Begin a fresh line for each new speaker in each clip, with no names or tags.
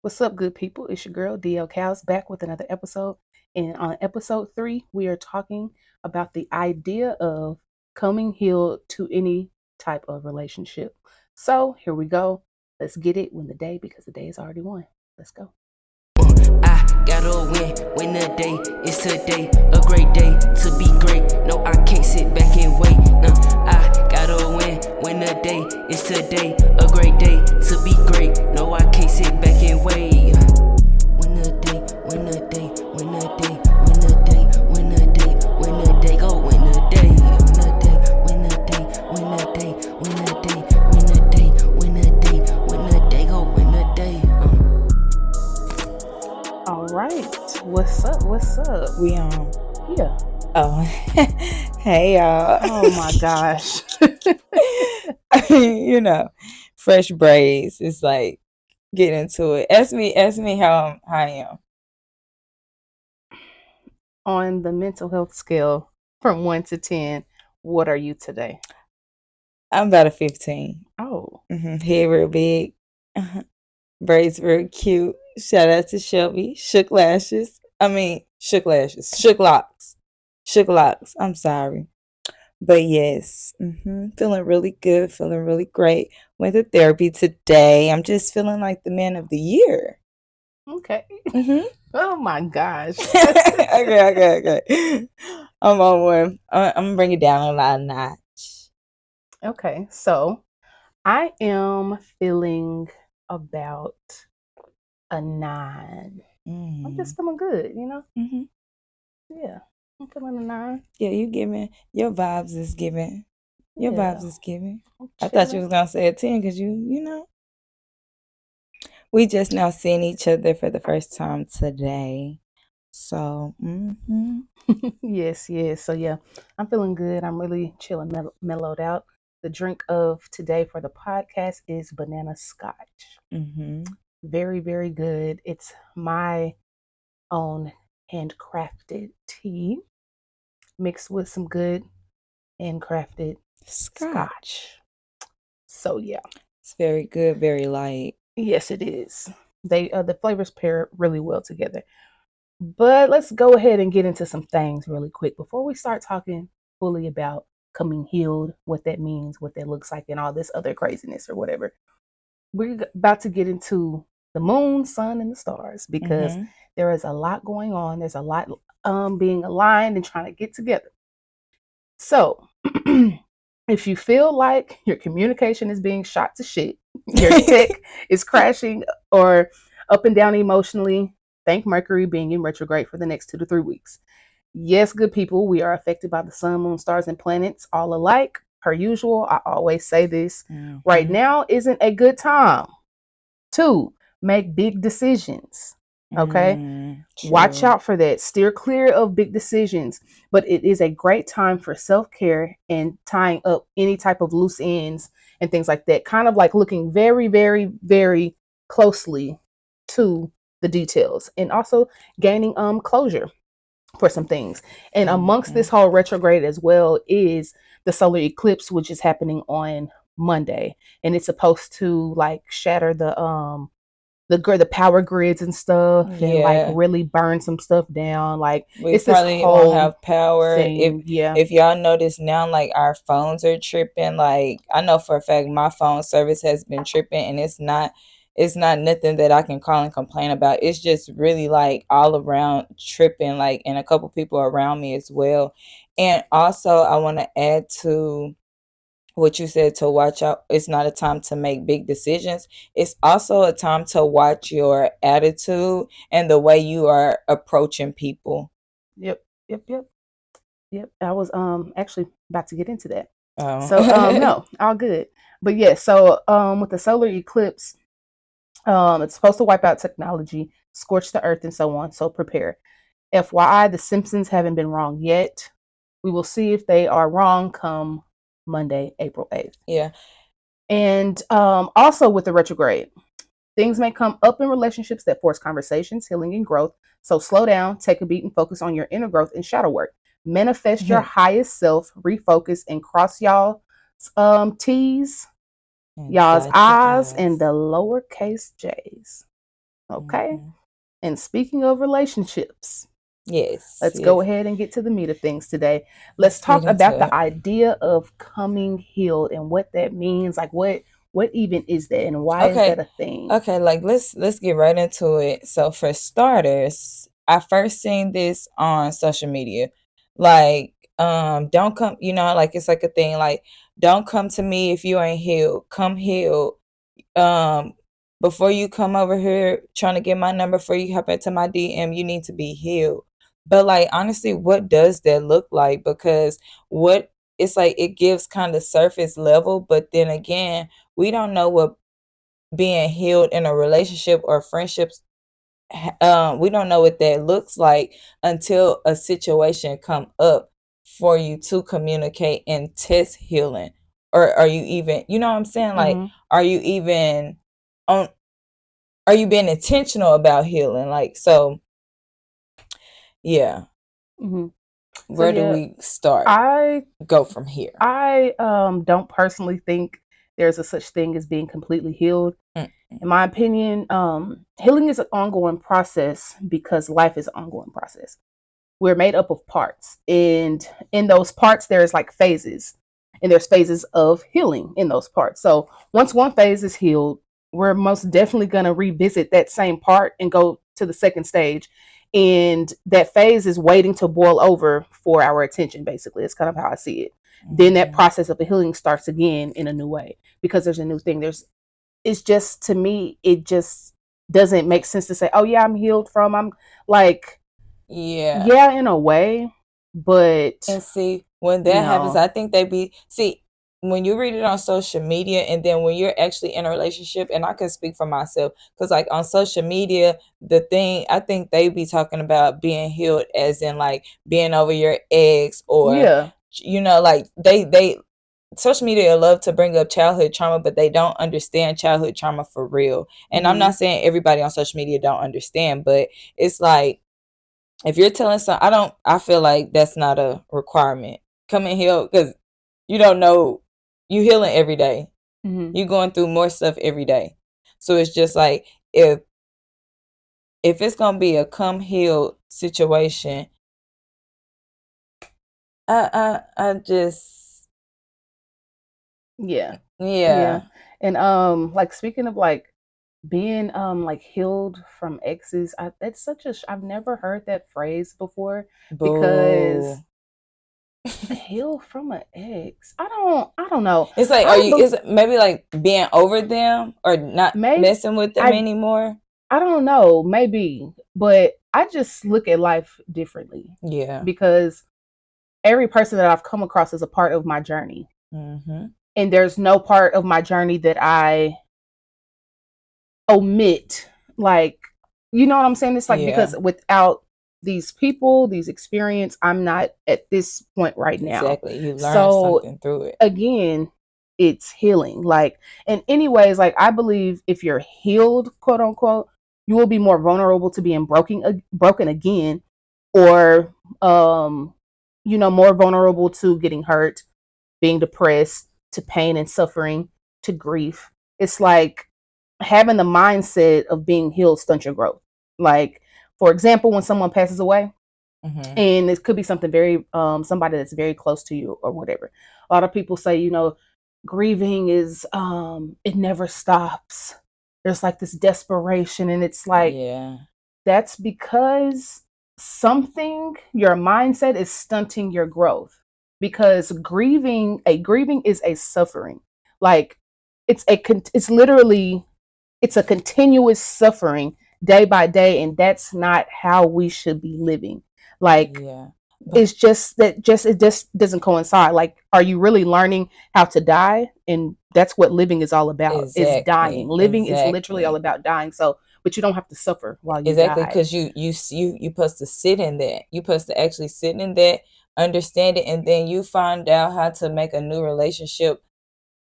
What's up, good people? It's your girl, DL Cows, back with another episode. And on episode 3, we are talking about the idea of coming healed to any type of relationship. So here we go. Let's get it because the day is already won. Let's go.
I gotta win the day. It's today, a great day to be great. No, I can't sit back and wait. I gotta win the day. It's today, a great day to be great. No, I can't sit back and wait. Win the day, win the day, win the day, win the day, win the day, win the day, go win the day. Win the day, win the day, win the day, win the day, win the day, win the day, win the day, go win the day.
All right. What's up? What's up?
We on.
Yeah.
Oh, hey y'all.
Oh my gosh.
Fresh braids. It's like get into it. Ask me how I am.
On the mental health scale from 1 to 10, what are you today?
I'm about a 15.
Oh.
Hair real big. Braids real cute. Shout out to Shelby. Shook lashes. Shook locks. Shook locks. I'm sorry. But yes, feeling really good, feeling really great. Went to therapy today. I'm just feeling like the man of the year.
Okay. Oh my gosh.
Okay. I'm on one. I'm gonna bring it down a notch.
Okay, so I am feeling about a 9. I'm just feeling good, Yeah, I'm feeling a 9.
Yeah, your vibes is giving. Your vibes is giving. I thought you was gonna say a 10 because we just now seeing each other for the first time today. So,
yes. So yeah, I'm feeling good. I'm really chilling, mellowed out. The drink of today for the podcast is banana scotch. Very, very good. It's my own handcrafted tea mixed with some good handcrafted scotch. So yeah,
it's very good, very light.
Yes, it is. The flavors pair really well together. But let's go ahead and get into some things really quick before we start talking fully about coming healed, what that means, what that looks like, and all this other craziness or whatever. We're about to get into the moon, sun, and the stars because there is a lot going on. There's a lot being aligned and trying to get together. So if you feel like your communication is being shot to shit, your tech is crashing or up and down emotionally, thank Mercury being in retrograde for the next 2 to 3 weeks. Yes, good people, we are affected by the sun, moon, stars, and planets all alike. Per usual, I always say this. Right now isn't a good time to make big decisions. Okay? Watch out for that. Steer clear of big decisions. But it is a great time for self-care and tying up any type of loose ends and things like that. Kind of like looking very, very, very closely to the details and also gaining closure for some things. And amongst this whole retrograde as well is the solar eclipse, which is happening on Monday, and it's supposed to like shatter the power grids and stuff, and like really burn some stuff down. Like
we probably won't have power. If y'all notice now, like our phones are tripping. Like I know for a fact my phone service has been tripping, and it's not nothing that I can call and complain about. It's just really like all around tripping, like, and a couple people around me as well. And also I want to add to what you said, to watch out. It's not a time to make big decisions. It's also a time to watch your attitude and the way you are approaching people.
Yep. I was actually about to get into that.
Oh.
So no, all good. But yeah, so with the solar eclipse, it's supposed to wipe out technology, scorch the earth, and so on. So prepare. FYI, the Simpsons haven't been wrong yet. We will see if they are wrong come Monday, April 8th.
Yeah.
And also with the retrograde, things may come up in relationships that force conversations, healing, and growth. So slow down, take a beat, and focus on your inner growth and shadow work. Manifest your highest self, refocus, and cross y'all T's, y'all's I's, and the lowercase J's. Okay. Mm-hmm. And speaking of relationships, let's
yes.
go ahead and get to the meat of things today. Let's talk about the idea of coming healed and what that means. Like what even is that, and why is that a thing?
Okay, like let's get right into it. So for starters, I first seen this on social media. Like, don't come, like it's like a thing, like, don't come to me if you ain't healed. Come healed. Before you come over here trying to get my number, before you hop into my DM, you need to be healed. But like, honestly, what does that look like? Because what it's like, it gives kind of surface level, but then again, we don't know what being healed in a relationship or friendships, we don't know what that looks like until a situation come up for you to communicate and test healing. Or are you even, you know what I'm saying? Like, are you even on, are you being intentional about healing? Like, so yeah. Where do we start?
I
go from here.
I don't personally think there's a such thing as being completely healed. In my opinion, healing is an ongoing process because life is an ongoing process. We're made up of parts, and in those parts there's like phases, and there's phases of healing in those parts. So once one phase is healed, we're most definitely going to revisit that same part and go to the second stage, and that phase is waiting to boil over for our attention. Basically, it's kind of how I see it. Then that process of the healing starts again in a new way because there's a new thing. It's just, to me, it just doesn't make sense to say, oh yeah, I'm healed from, I'm like, yeah, in a way, but
and see, when that happens, I think when you read it on social media, and then when you're actually in a relationship, and I can speak for myself, because like on social media, the thing, I think they be talking about being healed as in like being over your ex, or like they social media love to bring up childhood trauma, but they don't understand childhood trauma for real. And I'm not saying everybody on social media don't understand, but it's like, if you're telling I feel like that's not a requirement. Come and heal, because you don't know, you healing every day. You're going through more stuff every day. So it's just like, if it's gonna be a come heal situation, I just
yeah. And like, speaking of like being like healed from exes, that's such a I've never heard that phrase before. Because heal from an ex, I don't know.
It's like, is it maybe like being over them or not messing with them anymore?
I don't know, maybe, but I just look at life differently.
Yeah,
because every person that I've come across is a part of my journey. And there's no part of my journey that I omit. Like, you know what I'm saying? It's like, because without these people, these experience, I'm not at this point right now.
Exactly. You learn something through it.
Again, it's healing. Like, and anyways, like, I believe if you're healed, quote unquote, you will be more vulnerable to being broken again, or more vulnerable to getting hurt, being depressed, to pain and suffering, to grief. It's like having the mindset of being healed stunts your growth. Like, for example, when someone passes away, and it could be something very somebody that's very close to you or whatever. A lot of people say, grieving is it never stops. There's like this desperation, and it's like, that's because your mindset is stunting your growth. Because grieving is a suffering. Like, it's literally, it's a continuous suffering day by day, and that's not how we should be living. Like, it's just that it just doesn't coincide. Like, are you really learning how to die? And that's what living is all about. Is dying. Living is literally all about dying. So, but you don't have to suffer while you die.
Because you supposed to sit in that. You supposed to actually sit in that, understand it, and then you find out how to make a new relationship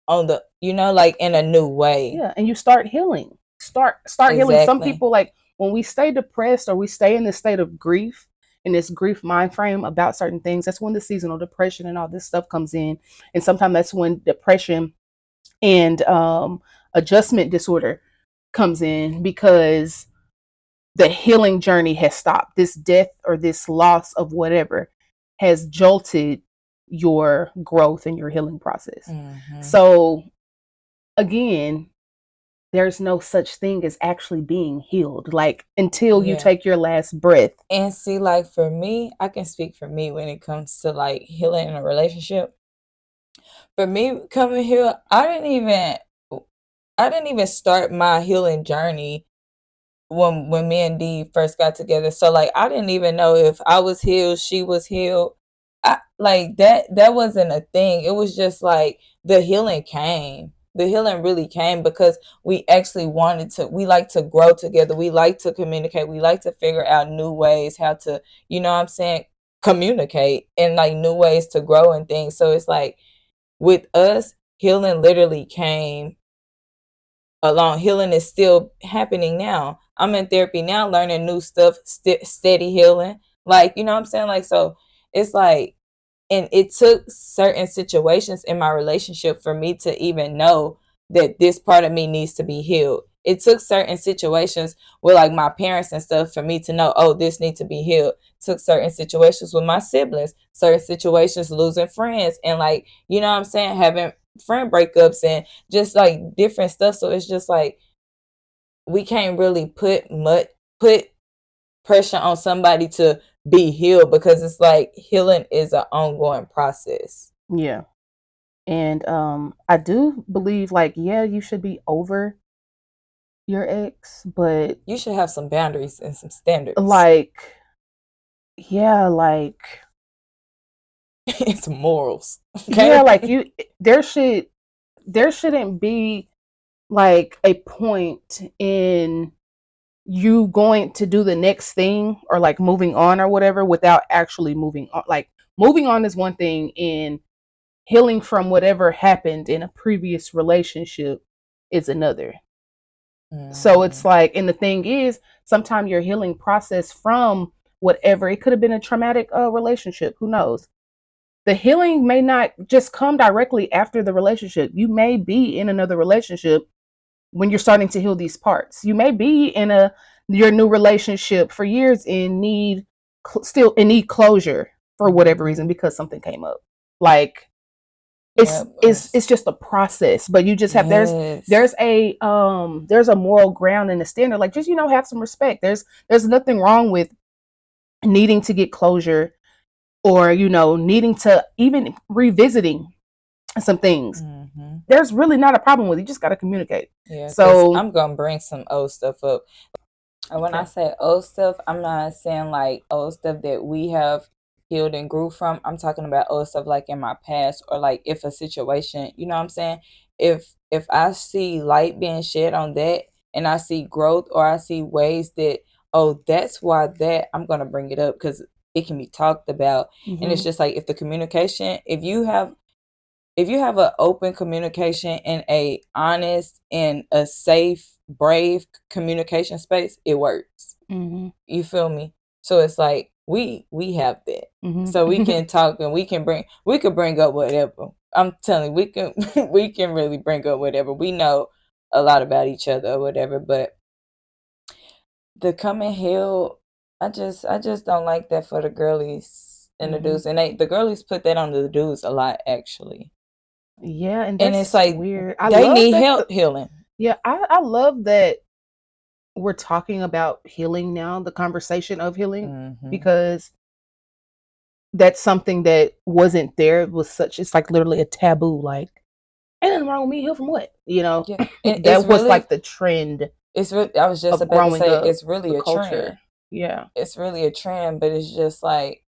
on the, like, in a new way.
Yeah, and you start healing. Start healing. Some people, like, when we stay depressed or we stay in this state of grief, in this grief mind frame about certain things, that's when the seasonal depression and all this stuff comes in. And sometimes that's when depression and adjustment disorder comes in, because the healing journey has stopped. This death or this loss of whatever has jolted your growth and your healing process.
Mm-hmm.
So again, there's no such thing as actually being healed, like until you take your last breath.
And see, like for me, I can speak for me when it comes to like healing in a relationship. For me, coming here, I didn't even start my healing journey when me and Dee first got together. So like I didn't even know if I was healed, she was healed. Like that wasn't a thing. It was just like the healing came. The healing really came because we actually we like to grow together. We like to communicate. We like to figure out new ways how to, you know what I'm saying, communicate and like new ways to grow and things. So it's like with us, healing literally came along. Healing is still happening now. I'm in therapy now, learning new stuff, steady healing. Like, you know what I'm saying? Like, so it's like, and it took certain situations in my relationship for me to even know that this part of me needs to be healed. It took certain situations with like my parents and stuff for me to know, oh, this needs to be healed. It took certain situations with my siblings, certain situations losing friends, and like, you know what I'm saying, having friend breakups and just like different stuff. So it's just like we can't really put pressure on somebody to be healed because it's like healing is an ongoing process.
Yeah. And I do believe like, yeah, you should be over your ex, but
you should have some boundaries and some standards.
Like, yeah, like
it's morals. Okay?
Yeah, like there shouldn't be like a point in you going to do the next thing or like moving on or whatever without actually moving on. Like moving on is one thing, and healing from whatever happened in a previous relationship is another. Mm-hmm. So it's like, and the thing is, sometimes your healing process from whatever, it could have been a traumatic relationship, who knows? The healing may not just come directly after the relationship. You may be in another relationship when you're starting to heal these parts. You may be in your new relationship for years and need closure for whatever reason because something came up. Like it's just a process, but you just have there's a moral ground and a standard. Like just have some respect. There's nothing wrong with needing to get closure or needing to even revisiting some things. Mm-hmm. There's really not a problem with it. You just got to communicate.
Yeah. So I'm gonna bring some old stuff up. And when I say old stuff, I'm not saying like old stuff that we have healed and grew from. I'm talking about old stuff like in my past, or like if a situation, you know what I'm saying? If I see light being shed on that and I see growth, or I see ways that, oh, that's why that, I'm gonna bring it up because it can be talked about. Mm-hmm. And it's just like if the communication, if you have an open communication and a honest and a safe, brave communication space, it works. Mm-hmm. You feel me? So it's like we have that. Mm-hmm. So we can talk and we could bring up whatever. I'm telling you, we can really bring up whatever. We know a lot about each other or whatever, but the coming healed, I just don't like that for the girlies and the dudes. And the girlies put that on the dudes a lot, actually.
Yeah, and it's
like
weird.
They need help healing.
Yeah, I love that we're talking about healing now, the conversation of healing, mm-hmm. because that's something that wasn't there. It was it's like literally a taboo. Like, ain't nothing wrong with me. Heal from what? Yeah. That was really, like the trend.
It's really, I was just about to say, it's really a culture. Trend.
Yeah,
it's really a trend, but it's just like,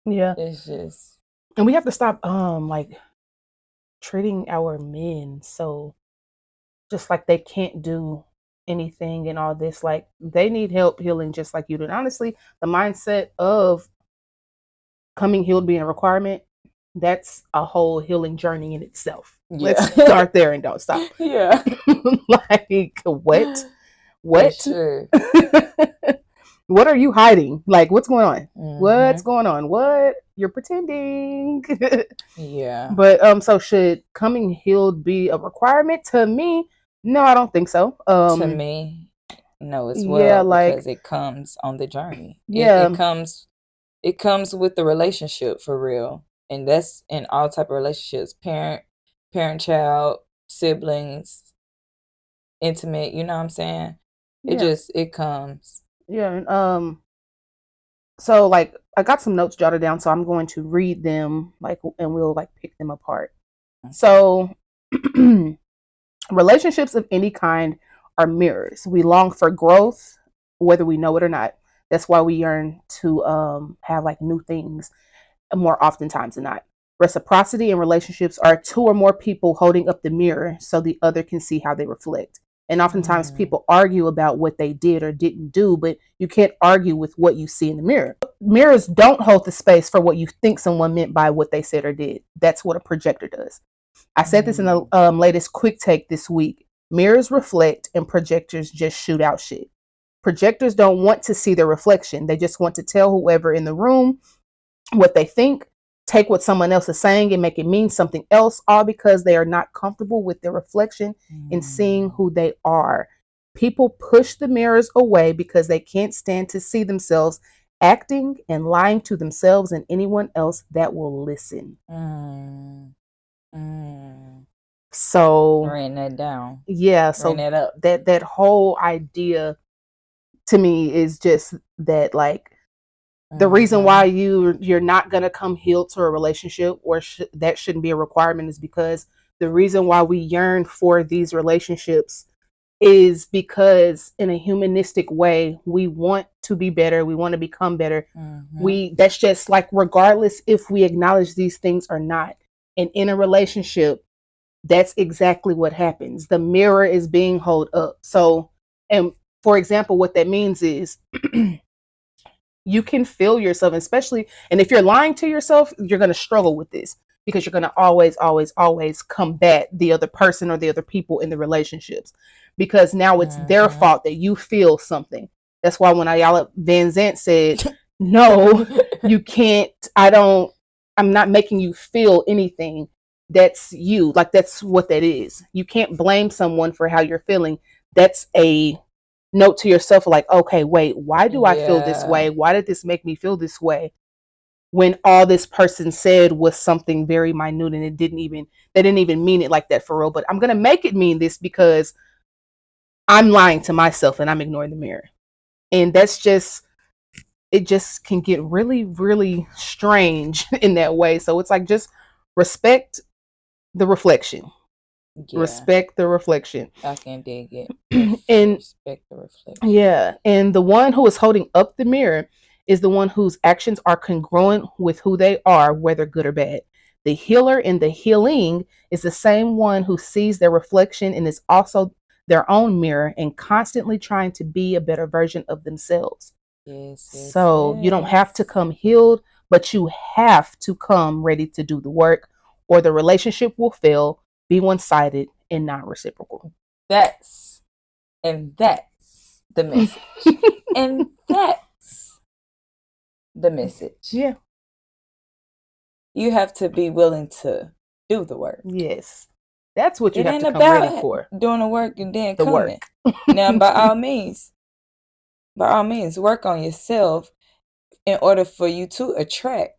yeah,
it's just,
and we have to stop like treating our men so just like they can't do anything and all this. Like they need help healing just like you do. And honestly, the mindset of coming healed being a requirement, that's a whole healing journey in itself. Yeah. Let's start there and don't stop.
Yeah.
Like what
sure.
What are you hiding? Like what's going on? Mm-hmm. What's going on? What you're pretending?
Yeah.
But so should coming healed be a requirement? To me, no, I don't think so.
To me, know as well, because it comes on the journey. It comes with the relationship for real. And that's in all type of relationships, parent, child, siblings, intimate, you know what I'm saying? It comes.
Yeah. And so like I got some notes jotted down, so I'm going to read them and we'll pick them apart. Okay. So relationships of any kind are mirrors. We long for growth, whether we know it or not. That's why we yearn to have new things more oftentimes than not. Reciprocity in relationships are two or more people holding up the mirror so the other can see how they reflect. And oftentimes people argue about what they did or didn't do, but you can't argue with what you see in the mirror. Mirrors don't hold the space for what you think someone meant by what they said or did. That's what a projector does. I said this in the latest quick take this week. Mirrors reflect and projectors just shoot out shit. Projectors don't want to see their reflection. They just want to tell whoever in the room what they think, take what someone else is saying and make it mean something else, all because they are not comfortable with their reflection and seeing who they are. People push the mirrors away because they can't stand to see themselves acting and lying to themselves and anyone else that will listen. So
writing that down.
Yeah, so
that up.
That whole idea to me is just that the reason why you're not going to come healed to a relationship, or that shouldn't be a requirement, is because the reason why we yearn for these relationships is because in a humanistic way, we want to be better. We want to become better. That's just regardless if we acknowledge these things or not. And in a relationship, that's exactly what happens. The mirror is being held up. So, and for example, what that means is you can feel yourself, especially, and if you're lying to yourself, you're going to struggle with this because you're going to always combat the other person or the other people in the relationships, because now it's their fault that you feel something. That's why when Iyanla Vanzant said, no, you can't, I'm not making you feel anything. That's you. That's what that is. You can't blame someone for how you're feeling. That's a note to yourself, okay, wait, why do I feel this way? Why did this make me feel this way? When all this person said was something very minute and they didn't even mean it like that for real. But I'm going to make it mean this because I'm lying to myself and I'm ignoring the mirror. And it just can get really, really strange in that way. So it's just respect the reflection. Yeah. Respect the reflection.
I can dig it.
And
respect the reflection.
Yeah. And the one who is holding up the mirror is the one whose actions are congruent with who they are, whether good or bad. The healer in the healing is the same one who sees their reflection and is also their own mirror and constantly trying to be a better version of themselves. So you don't have to come healed, but you have to come ready to do the work, or the relationship will fail, be one-sided, and not reciprocal.
That's the message. And that's the message.
Yeah.
You have to be willing to do the work.
Yes. That's what you have to come ready for.
Doing the work and then coming. Now, by all means, work on yourself in order for you to attract.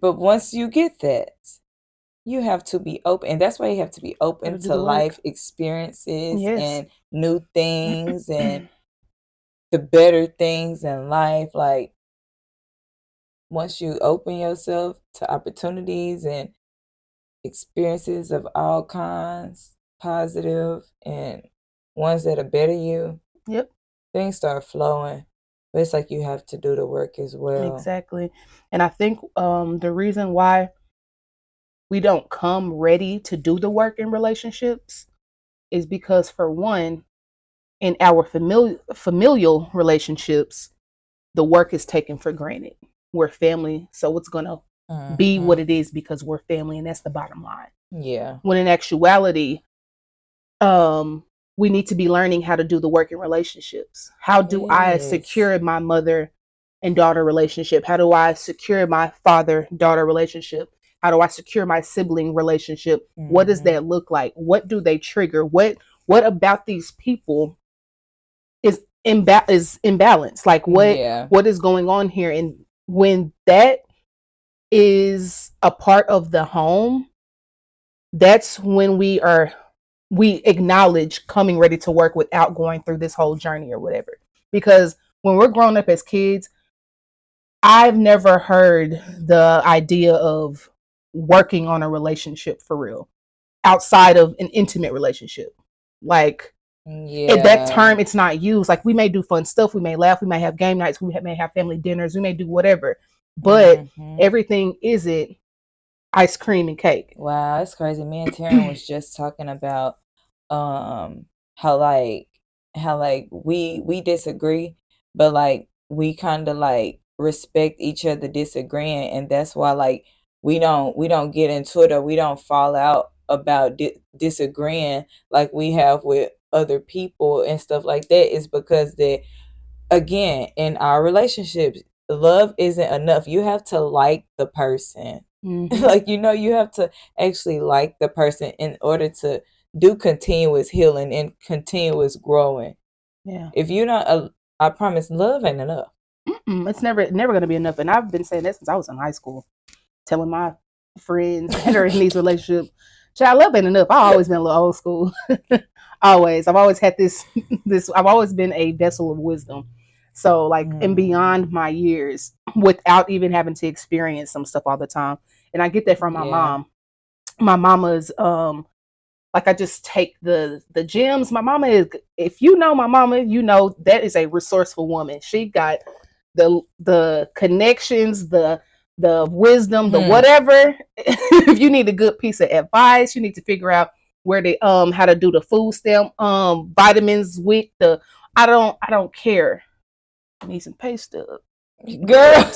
But once you get that, you have to be open. And that's why you have to be open to life experiences and new things and the better things in life. Once you open yourself to opportunities and experiences of all kinds, positive and ones that are better you, things start flowing. But it's you have to do the work as well.
Exactly. And I think the reason why we don't come ready to do the work in relationships is because, for one, in our familial relationships, the work is taken for granted. We're family, so it's going to be what it is because we're family, and that's the bottom line.
Yeah.
When in actuality, we need to be learning how to do the work in relationships. How do I secure my mother and daughter relationship? How do I secure my father-daughter relationship? How do I secure my sibling relationship? What does that look like? What do they trigger? What about these people is imbalanced. Like what is going on here? And when that is a part of the home, that's when we acknowledge coming ready to work without going through this whole journey or whatever. Because when we're growing up as kids, I've never heard the idea of working on a relationship for real outside of an intimate relationship. Like, at that term, it's not used. Like, we may do fun stuff, we may laugh, we may have game nights, we may have family dinners, we may do whatever, but everything isn't ice cream and cake.
Wow, that's crazy. Me and Taryn was just talking about how like we disagree, but like we kind of like respect each other disagreeing, and that's why like we don't get into it, or we don't fall out about disagreeing like we have with other people and stuff like that, is because that, again, in our relationships, love isn't enough. You have to like the person. Like, you have to actually like the person in order to do continuous healing and continuous growing.
Yeah.
If you're not, I promise, love ain't enough.
It's never going to be enough. And I've been saying that since I was in high school, telling my friends that are in these relationships, child, love ain't enough. I've always been a little old school. Always. I've always had this, I've always been a vessel of wisdom. So like, and beyond my years, without even having to experience some stuff all the time. And I get that from my mom. My mama's, like, I just take the gems. My mama is, if you know my mama, you know that is a resourceful woman. She got the connections, the wisdom, the whatever. If you need a good piece of advice, you need to figure out where they how to do the food stamp vitamins with the I don't care. I need some pay stub. Girl,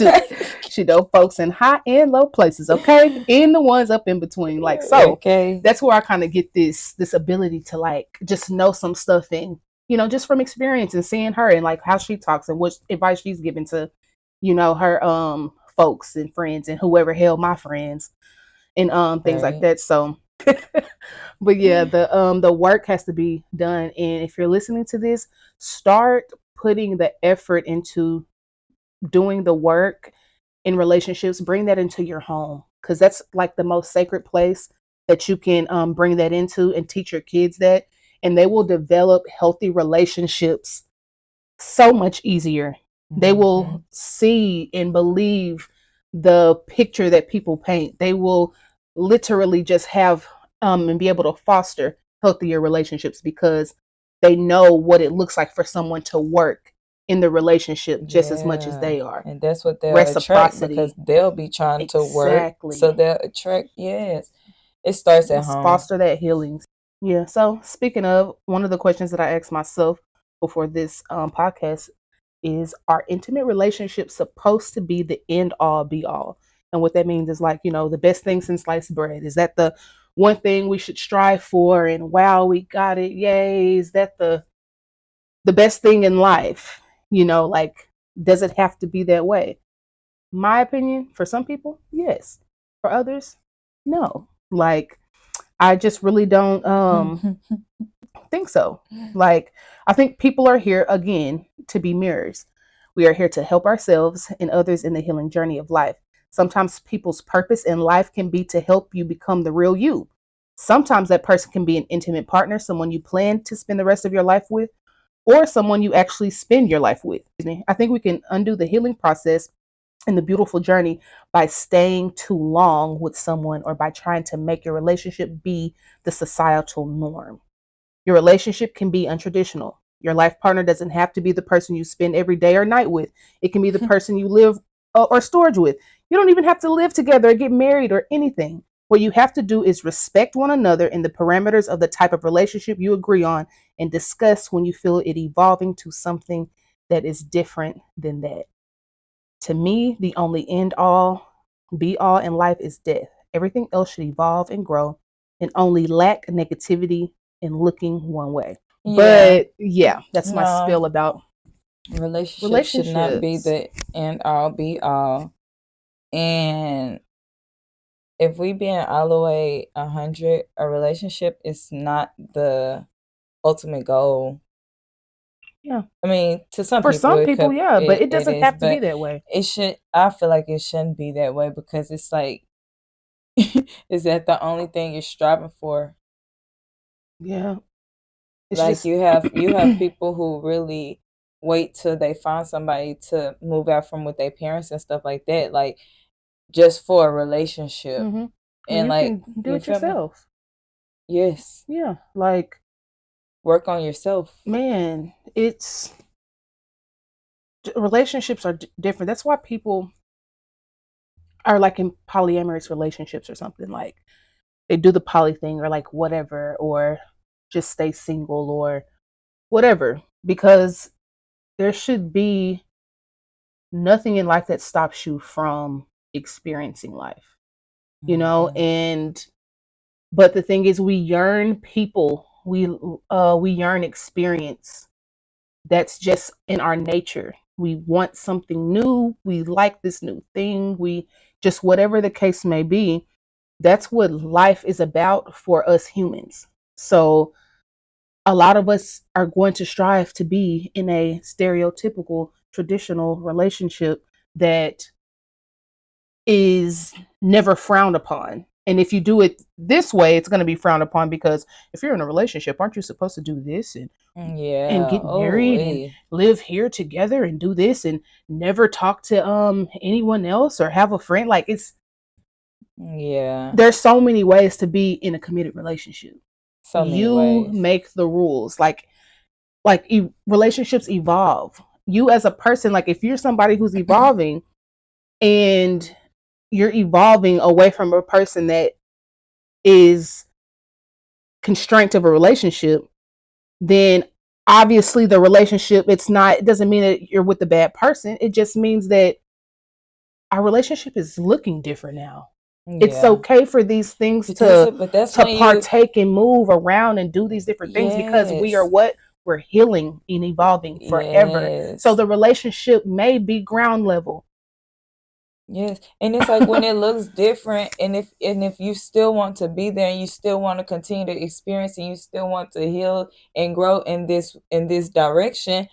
she know folks in high and low places, okay, and the ones up in between. Like, so
okay,
that's where I kind of get this ability to like just know some stuff, and just from experience and seeing her and like how she talks and what advice she's given to her folks and friends and whoever held my friends and things like that. So but yeah, the work has to be done, and if you're listening to this, start putting the effort into doing the work in relationships. Bring that into your home, because that's like the most sacred place that you can bring that into, and teach your kids that, and they will develop healthy relationships so much easier. They will see and believe the picture that people paint. They will literally just have and be able to foster healthier relationships, because they know what it looks like for someone to work in the relationship just as much as they are.
And that's what they'll attract, because they'll be trying to work. So they'll attract, yes. It starts at home.
Foster that healing. Yeah. So speaking of, one of the questions that I asked myself before this podcast is, are intimate relationships supposed to be the end all be all? And what that means is like, the best thing since sliced bread. Is that the one thing we should strive for? And wow, we got it. Yay. Is that the best thing in life? Like, does it have to be that way? My opinion, for some people, yes. For others, no. Like, I just really don't think so. Like, I think people are here again to be mirrors. We are here to help ourselves and others in the healing journey of life. Sometimes people's purpose in life can be to help you become the real you. Sometimes that person can be an intimate partner, someone you plan to spend the rest of your life with, or someone you actually spend your life with. I think we can undo the healing process and the beautiful journey by staying too long with someone, or by trying to make your relationship be the societal norm. Your relationship can be untraditional. Your life partner doesn't have to be the person you spend every day or night with. It can be the person you live or storage with. You don't even have to live together or get married or anything. What you have to do is respect one another in the parameters of the type of relationship you agree on, and discuss when you feel it evolving to something that is different than that. To me, the only end all, be all in life is death. Everything else should evolve and grow, and only lack negativity in looking one way. Yeah. But yeah, that's my spiel about
relationships should not be the end all be all. And if we being all the way 100, a relationship is not the ultimate goal.
Yeah.
I mean, to some
For
people,
some people, yeah, but it doesn't have to be
but
that way.
I feel like it shouldn't be that way, because it's like, is that the only thing you're striving for?
Yeah. It's
Like,
just
you have people who really wait till they find somebody to move out from with their parents and stuff like that, like, just for a relationship.
when
And
you
like,
can do
you
it
feel me?
yourself.
Yes.
Yeah. Like,
Work on yourself.
man, relationships are different. That's why people are like in polyamorous relationships or something. Like, they do the poly thing or like whatever, or just stay single or whatever, because there should be nothing in life that stops you from experiencing life, you know.
Mhm.
And but the thing is, we yearn people, we yearn experience. That's just in our nature. We want something new, we like this new thing, we just, whatever the case may be, that's what life is about for us humans. So a lot of us are going to strive to be in a stereotypical traditional relationship that is never frowned upon. And if you do it this way, it's going to be frowned upon, because if you're in a relationship, aren't you supposed to do this and
Yeah.
get
Oh,
married and live here together and do this and never talk to anyone else or have a friend? Like, it's,
yeah.
there's so many ways to be in a committed relationship.
So many
You
ways.
make the rules. Like relationships evolve. You as a person, like if you're somebody who's evolving and you're evolving away from a person that is constraint of a relationship, then obviously the relationship, it doesn't mean that you're with a bad person. It just means that our relationship is looking different now. Yeah. It's okay for these things to partake and move around and do these different things, because we are we're healing and evolving forever. Yes. So the relationship may be ground level.
Yes. And it's like, when it looks different, and if you still want to be there, and you still want to continue to experience, and you still want to heal and grow in this direction,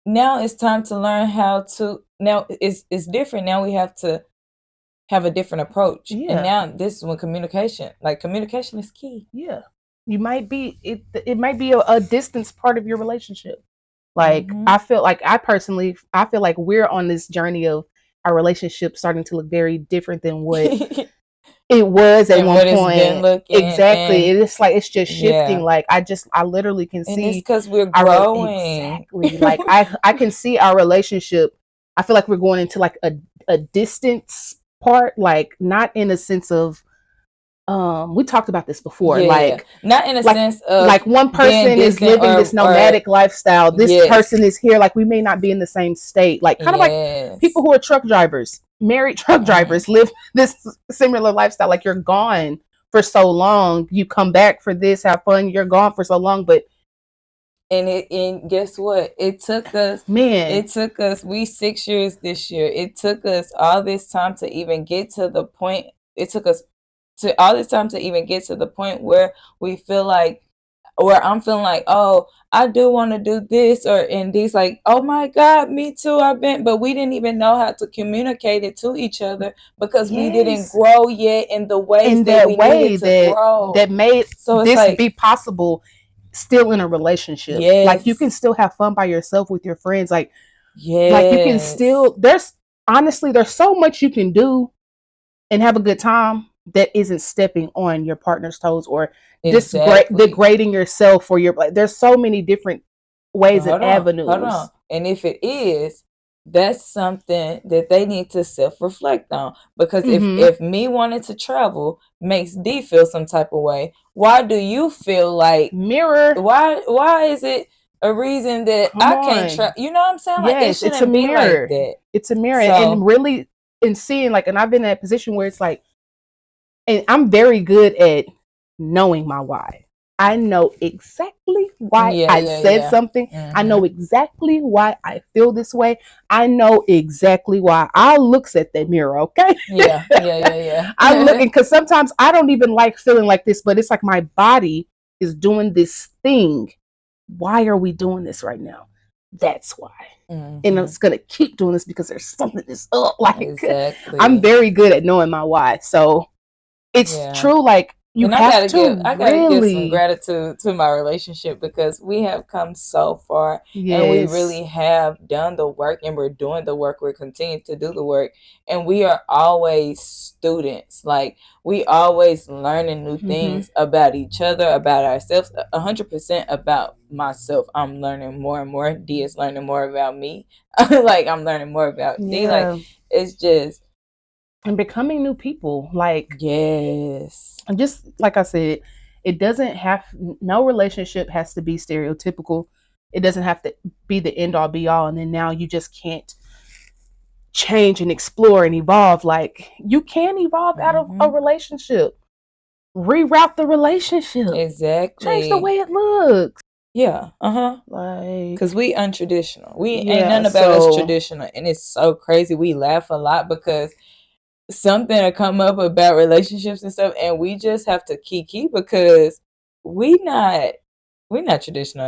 now it's time to learn how to, now it's different. Now we have to have a different approach. Yeah. And now this is when communication is key.
Yeah. You might be, it might be a distance part of your relationship. Like, I feel like I feel like we're on this journey of our relationship starting to look very different than what it was at one point. Exactly. It's like, it's just shifting. Yeah. Like, I literally can see.
And it's because we're growing.
Exactly. Like, I can see our relationship. I feel like we're going into like a distance part, like not in a sense of, we talked about this before. Yeah. Like,
not in a sense of
like one person is living this nomadic lifestyle. This person is here. Like, we may not be in the same state. Like, kind of like people who are truck drivers, married truck drivers, live this similar lifestyle. Like, you're gone for so long. You come back for this, have fun. You're gone for so long, but.
And guess what? It took us, we 6 years this year. It took us all this time to even get to the point. It took us all this time to even get to the point where we feel like, where I'm feeling like, oh, I do want to do this, or in these, like, oh my God, me too. But we didn't even know how to communicate it to each other, because we didn't grow yet in the ways that we needed to grow.
That made this like, be possible. Still in a relationship. Yes. Like, you can still have fun by yourself with your friends. Like, like you can still, there's so much you can do and have a good time that isn't stepping on your partner's toes or degrading yourself for your, like, there's so many different ways and avenues.
Hold on. And if it is, that's something that they need to self-reflect on, because if me wanting to travel makes D feel some type of way, why do you feel like
mirror?
Why is it a reason that I can't travel? You know what I'm saying? Like,
yes,
it shouldn't be like that.
It's a mirror. And really, in seeing, like, and I've been in a position where it's like, and I'm very good at knowing my why. I know exactly why I said something. I know exactly why I feel this way. I know exactly why I looks at that mirror. Okay.
Yeah.
I'm looking, because sometimes I don't even like feeling like this, but it's like my body is doing this thing. Why are we doing this right now? that's why. And it's gonna keep doing this because there's something that's up. Like,
exactly.
I'm very good at knowing my why. So it's true. Like, you have to
I gotta give some gratitude to my relationship because we have come so far, and we really have done the work, and we're doing the work. We're continuing to do the work, and we are always students. Like, we always learning new things about each other, about ourselves. 100% about myself. I'm learning more and more. D is learning more about me. Like, I'm learning more about D. Like, it's just.
And becoming new people. Like,
yes.
And just like I said, it doesn't have, no relationship has to be stereotypical. It doesn't have to be the end all be all. And then now you just can't change and explore and evolve. Like, you can evolve out of a relationship. Reroute the relationship.
Exactly.
Change the way it looks.
Yeah.
Like,
because we untraditional. We ain't none about us traditional. And it's so crazy. We laugh a lot because something will come up about relationships and stuff, and we just have to kiki because we're not traditional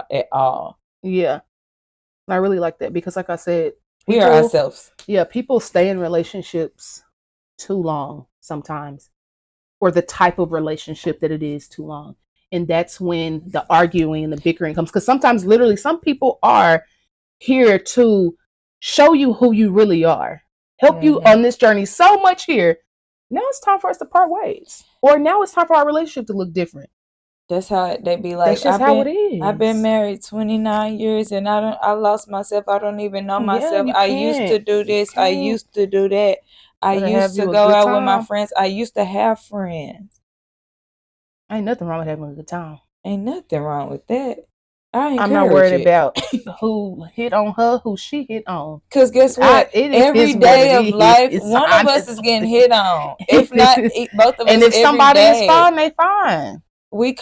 at all.
Yeah. I really like that because, like I said,
we are ourselves.
Yeah, people stay in relationships too long sometimes, or the type of relationship that it is too long. And that's when the arguing and the bickering comes. Because sometimes, literally, some people are here to show you who you really are. Help you on this journey so much here. Now it's time for us to part ways. Or now it's time for our relationship to look different.
That's how they be like.
That's just how it is.
I've been married 29 years and I lost myself. I don't even know myself. I used to do this. I used to do that. I used to go out with my friends. I used to have friends.
Ain't nothing wrong with having a good time.
Ain't nothing wrong with that.
I'm not worried about who hit on her, who she hit on.
Because guess what? Every day of life, one of us is getting hit on. If not, both of us.
And if somebody is fine, they fine.
You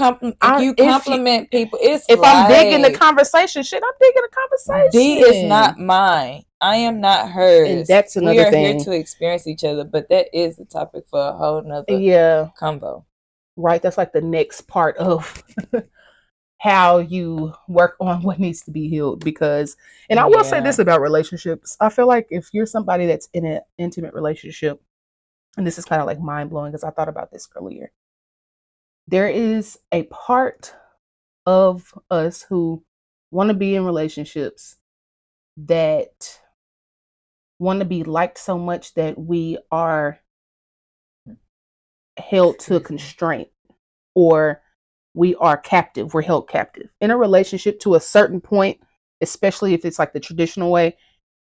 compliment people. If
I'm digging the conversation, I'm digging the conversation.
D is not mine. I am not hers.
And that's another thing.
We are here to experience each other, but that is the topic for a whole nother convo.
Right. That's like the next part of how you work on what needs to be healed. Because, and I will say this about relationships. I feel like if you're somebody that's in an intimate relationship, and this is kind of like mind blowing because I thought about this earlier. There is a part of us who want to be in relationships that want to be liked so much that we are held to constraint, or we are captive. We're held captive in a relationship to a certain point, especially if it's like the traditional way.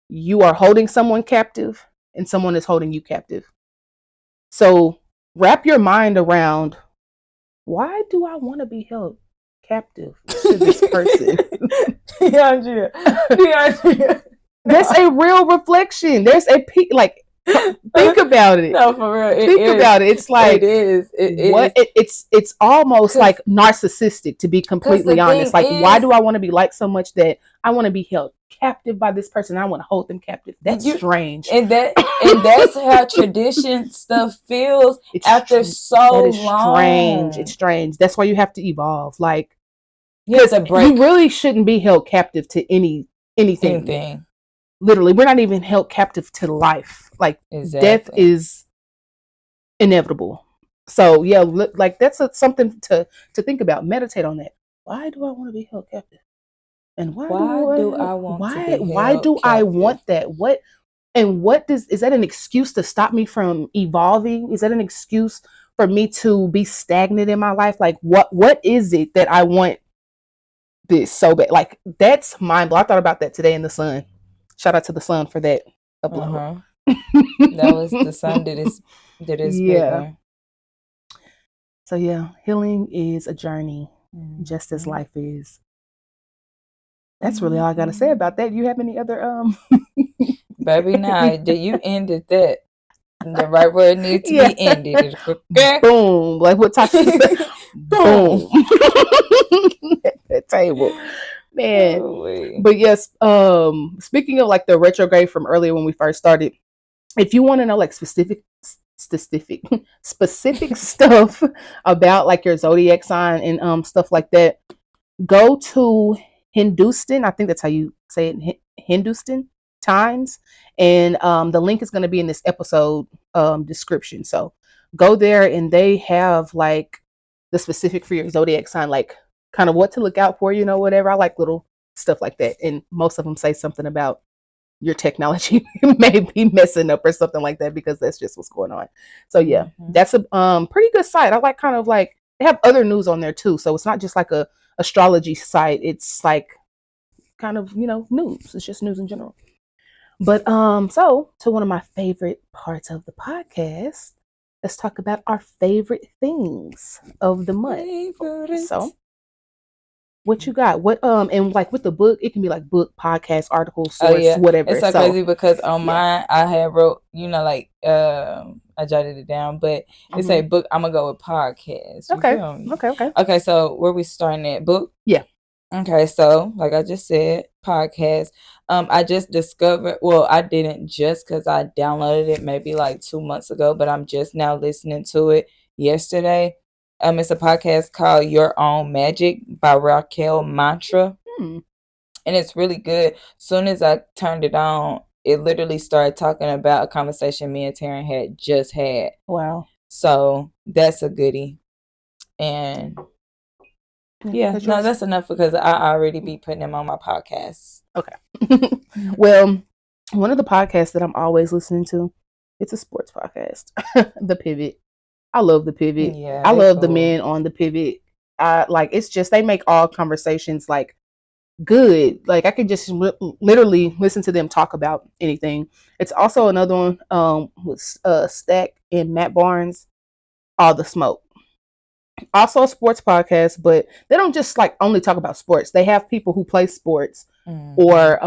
You are holding someone captive and someone is holding you captive. So wrap your mind around, why do I want to be held captive to this person? That's a real reflection. There's a like, think about it.
No, for real.
Think about it. It's like it's almost like narcissistic, to be completely honest. Like, why do I want to be liked so much that I want to be held captive by this person? I want to hold them captive. That's strange.
And that's how tradition stuff feels after so long.
Strange. It's strange. That's why you have to evolve. Like, you really shouldn't be held captive to anything. Literally, we're not even held captive to life. Like, death is inevitable. So yeah, like that's something to think about. Meditate on that. Why do I want to be held captive? And why do I want that? Is that an excuse to stop me from evolving? Is that an excuse for me to be stagnant in my life? Like, what is it that I want this so bad? Like, that's mind blowing. I thought about that today in the sun. Shout out to the sun for that upload.
That was the sun that is bigger.
So yeah, healing is a journey, just as life is. That's really all I gotta say about that. You have any other
Baby, nah, you ended that. The right word needs to be ended.
Boom. Like, what type of boom. That table. Man. Oh, but yes, speaking of like the retrograde from earlier when we first started, if you want to know like specific stuff about like your zodiac sign and stuff like that, go to Hindustan. I think that's how you say it, Hindustan Times. And the link is going to be in this episode description. So go there, and they have like the specific for your zodiac sign, like kind of what to look out for, whatever. I like little stuff like that. And most of them say something about your technology may be messing up or something like that, because that's just what's going on. So yeah, that's a pretty good site. I like kind of like they have other news on there too. So it's not just like a astrology site. It's like kind of, news. It's just news in general. But so to one of my favorite parts of the podcast, let's talk about our favorite things of the month. So what you got? What and like with the book, it can be like book, podcast, article, source, whatever.
It's so crazy because on mine I had wrote, like I jotted it down, but it say book. I'm gonna go with podcast. Okay. So where we starting at? Book.
Yeah.
Okay. So like I just said, podcast. I just discovered. Well, I didn't just because I downloaded it maybe like 2 months ago, but I'm just now listening to it yesterday. It's a podcast called Your Own Magic by Raquel Mantra. And it's really good. Soon as I turned it on, it literally started talking about a conversation me and Taryn had just had.
Wow.
So that's a goodie. And that's enough because I already be putting them on my podcasts.
Okay. Well, one of the podcasts that I'm always listening to, it's a sports podcast, The Pivot. I love The Pivot.
Yeah,
I love the men on The Pivot. It's just, they make all conversations like good. Like I could just literally listen to them talk about anything. It's also another one with Stack and Matt Barnes, All the Smoke. Also a sports podcast, but they don't just like only talk about sports. They have people who play sports, or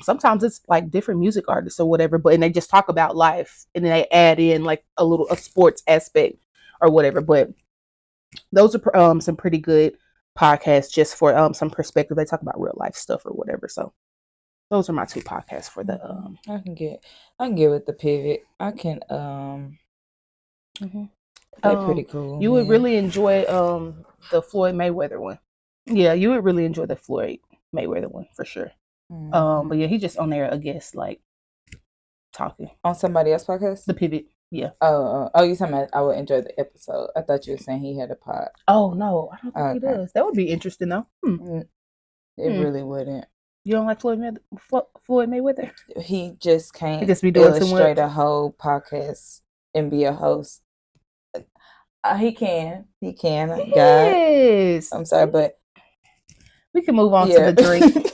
sometimes it's like different music artists or whatever, and they just talk about life, and then they add in like a sports aspect or whatever. But those are some pretty good podcasts just for some perspective. They talk about real life stuff or whatever. So those are my two podcasts for the
I can get with The Pivot. I can they're pretty cool.
You would really enjoy the Floyd Mayweather one. Yeah, you would really enjoy the Floyd Mayweather one for sure. But yeah, he's just on there, I guess, like talking
on somebody else's podcast.
The Pivot. Yeah.
Oh, you talking about I would enjoy the episode. I thought you were saying he had a pod.
Oh no, I don't think he does. That would be interesting though.
It really wouldn't.
You don't like Floyd Mayweather?
He just can't
he just be doing
illustrate a whole podcast and be a host. He can.
Yes.
I'm sorry, but
we can move on to the drink.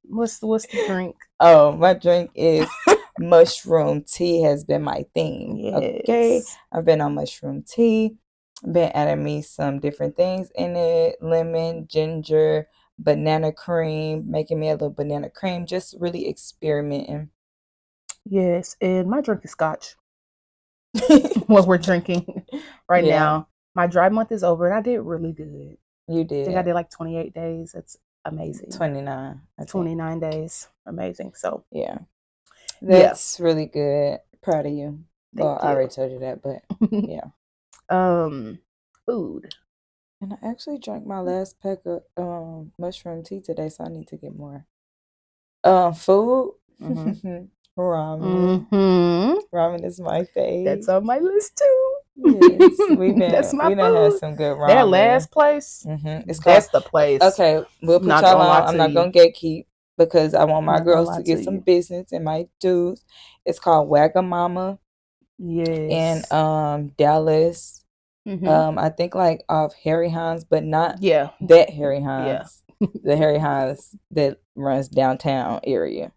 What's the drink?
Oh, my drink is mushroom tea. Has been my theme.
Yes.
Okay, I've been on mushroom tea. Been adding me some different things in it: lemon, ginger, banana cream. Making me a little banana cream. Just really experimenting.
Yes, and my drink is scotch. What we're drinking right now. My dry month is over, and I did really good.
You did.
I think I did like 28 days. That's amazing.
29
days. Amazing. So
yeah, that's really good. Proud of you.
Well,
I already told you that, but yeah.
Food.
And I actually drank my last pack of mushroom tea today, so I need to get more. Food. Ramen. Ramen is my fave.
That's on my list too.
Yes, we done had some good ramen.
That last place, that's the place.
Okay, we'll put y'all on. I'm not gonna gatekeep because I want my girls to get some business and my dudes. It's called Wagamama.
Yes.
In Dallas. I think like off Harry Hines, but not that Harry Hines. Yeah. The Harry Hines that runs downtown area.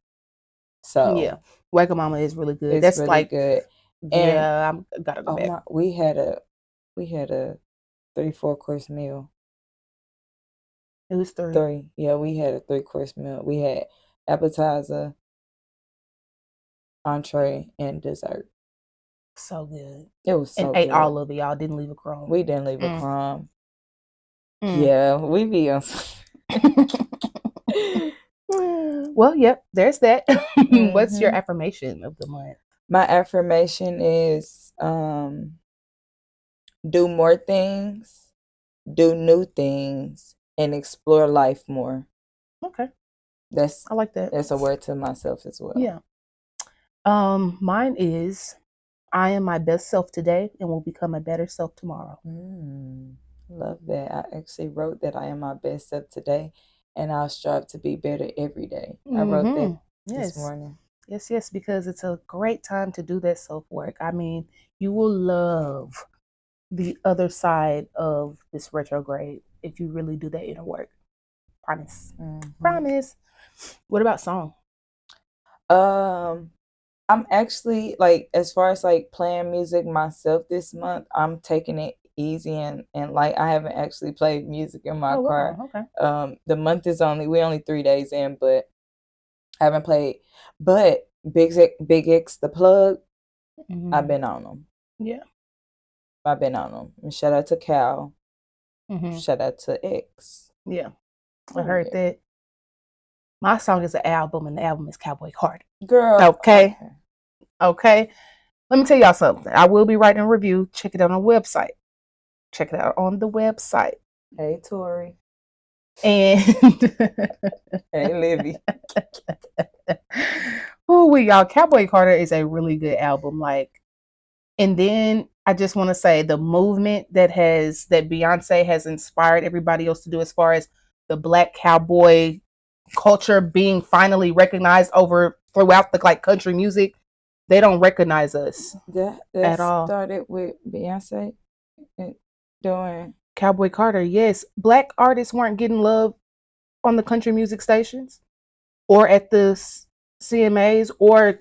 So
yeah, Wagamama is really good.
That's really like good.
And I gotta go back.
We had a 3-4 course meal.
It was 3.
Yeah, we had a 3-course meal. We had appetizer, entree, and dessert.
So good.
It was so good.
Ate all of it. Y'all didn't leave a crumb.
We didn't leave a crumb. Yeah, we be on.
Well, yep, there's that. What's your affirmation of the month?
My affirmation is do more things, do new things, and explore life more.
Okay.
I
like that.
That's a word to myself as well.
Yeah. Mine is, I am my best self today and will become a better self tomorrow.
Love that. I actually wrote that I am my best self today and I'll strive to be better every day. I wrote that this morning.
Yes, because it's a great time to do that self-work. I mean, you will love the other side of this retrograde if you really do that inner work. Promise. Promise. What about song?
I'm actually, like, as far as like playing music myself this month, I'm taking it easy and like I haven't actually played music in my car.
Wow. Okay.
The month is we're only 3 days in, but I haven't played. But Big X the Plug, I've been on them.
Yeah.
I've been on them. And shout out to Cal. Shout out to X.
Yeah. I heard that. My song is an album, and the album is Cowboy Carter.
Girl.
Okay. Let me tell y'all something. I will be writing a review. Check it out on the website.
Hey, Tori.
And
hey, Livy.
Y'all, Cowboy Carter is a really good album. Like, and then I just want to say the movement that Beyonce has inspired everybody else to do, as far as the Black cowboy culture being finally recognized throughout the country music. They don't recognize us at all.
Started with Beyonce doing
Cowboy Carter. Yes, Black artists weren't getting love on the country music stations or at the CMAs or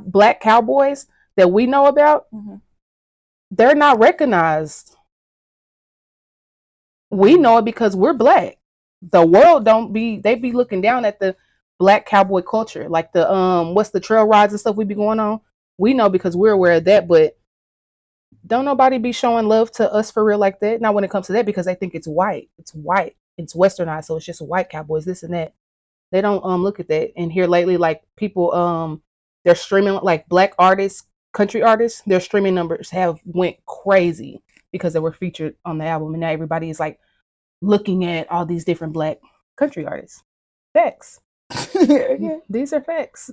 Black cowboys that we know about. They're not recognized. We know it because we're Black. The world they be looking down at the Black cowboy culture, like the what's the trail rides and stuff we be going on. We know because we're aware of that, but don't nobody be showing love to us for real like that. Not when it comes to that, because they think it's white. It's westernized, so it's just white cowboys, this and that. They don't look at that. And here lately, like, people they're streaming, like, Black artists, country artists, their streaming numbers have went crazy because they were featured on the album, and now everybody is like looking at all these different Black country artists. Facts. These are facts.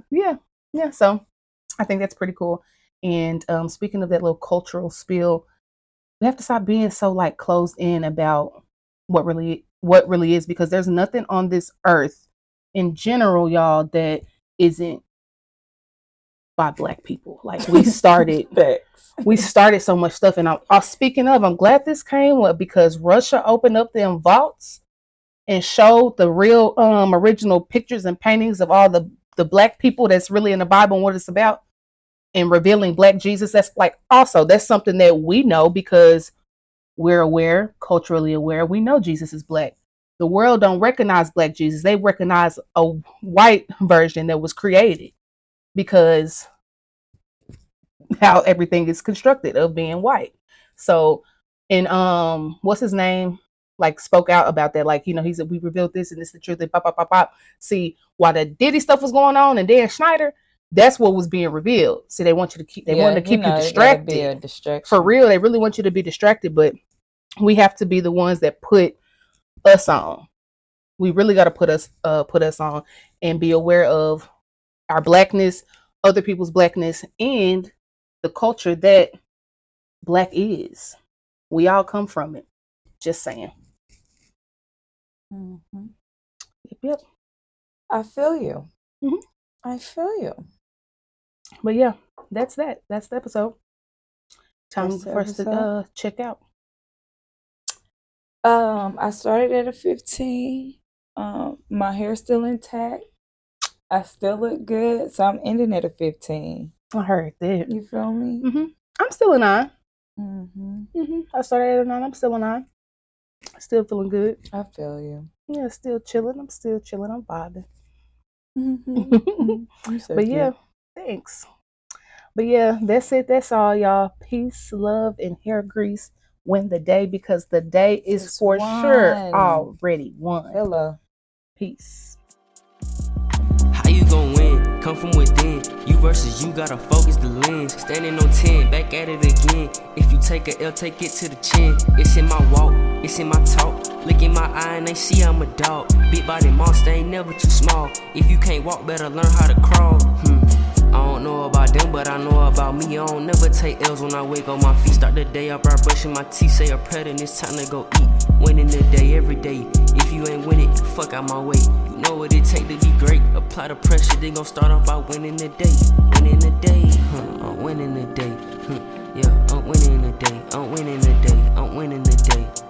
Yeah. So I think that's pretty cool. And speaking of that little cultural spill, we have to stop being so like closed in about what really is, because there's nothing on this earth in general, y'all, that isn't by Black people. Like, we started so much stuff. And speaking of, I'm glad this came up, because Russia opened up them vaults and showed the real original pictures and paintings of all the Black people that's really in the Bible and what it's about, and revealing Black Jesus. That's that's something that we know because we're aware, culturally aware. We know Jesus is Black. The world don't recognize Black Jesus. They recognize a white version that was created because how everything is constructed of being white. So, and what's his name? Like, spoke out about that. Like, he said, we revealed this and this is the truth. And pop. See, while the Diddy stuff was going on and Dan Schneider, that's what was being revealed. See, they want you to keep, wanted to keep you distracted.
Be a distraction.
For real, they really want you to be distracted, but we have to be the ones that put us on. We really got to put us on and be aware of our Blackness, other people's Blackness, and the culture that Black is. We all come from it. Just saying. Yep.
I feel you. I feel you.
But yeah, that's that. That's the episode. Time for us to check out.
I started at a 15. My hair's still intact. I still look good, so I'm ending at a 15.
I heard that.
You feel me?
I'm still a 9. I started at a 9. I'm still a 9. Still feeling good.
I feel you.
Yeah, still chilling. I'm still chilling. I'm vibing.
So
but yeah, thanks. But yeah, that's it. That's all, y'all. Peace, love, and hair grease. Win the day, because the day is for sure already won.
Hello.
Peace.
How you gon' win? Come from within. You versus you, gotta focus the lens. Standing on 10, back at it again. If you take a L, take it to the chin. It's in my walk. it's in my talk. Look in my eye and they see I'm a dog. Big body monster ain't never too small. If you can't walk, better learn how to crawl. I don't know about them, but I know about me. I don't never take L's when I wake on my feet. Start the day up, I brushing my teeth, say a prayer, and it's time to go eat. Winning the day, every day. If you ain't win it, fuck out my way. You know what it take to be great. Apply the pressure, they gon' start off by winning the day. Winning the day, I'm winning the day. Yeah, I'm winning the day. I'm winning the day. I'm winning the day.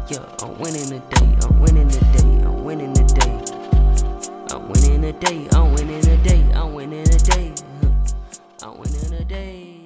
Yeah, I'm winning the day. I'm winning the day. I'm winning the day. I'm winning the day. I'm winning the day. I'm winning the day. I'm winning the day.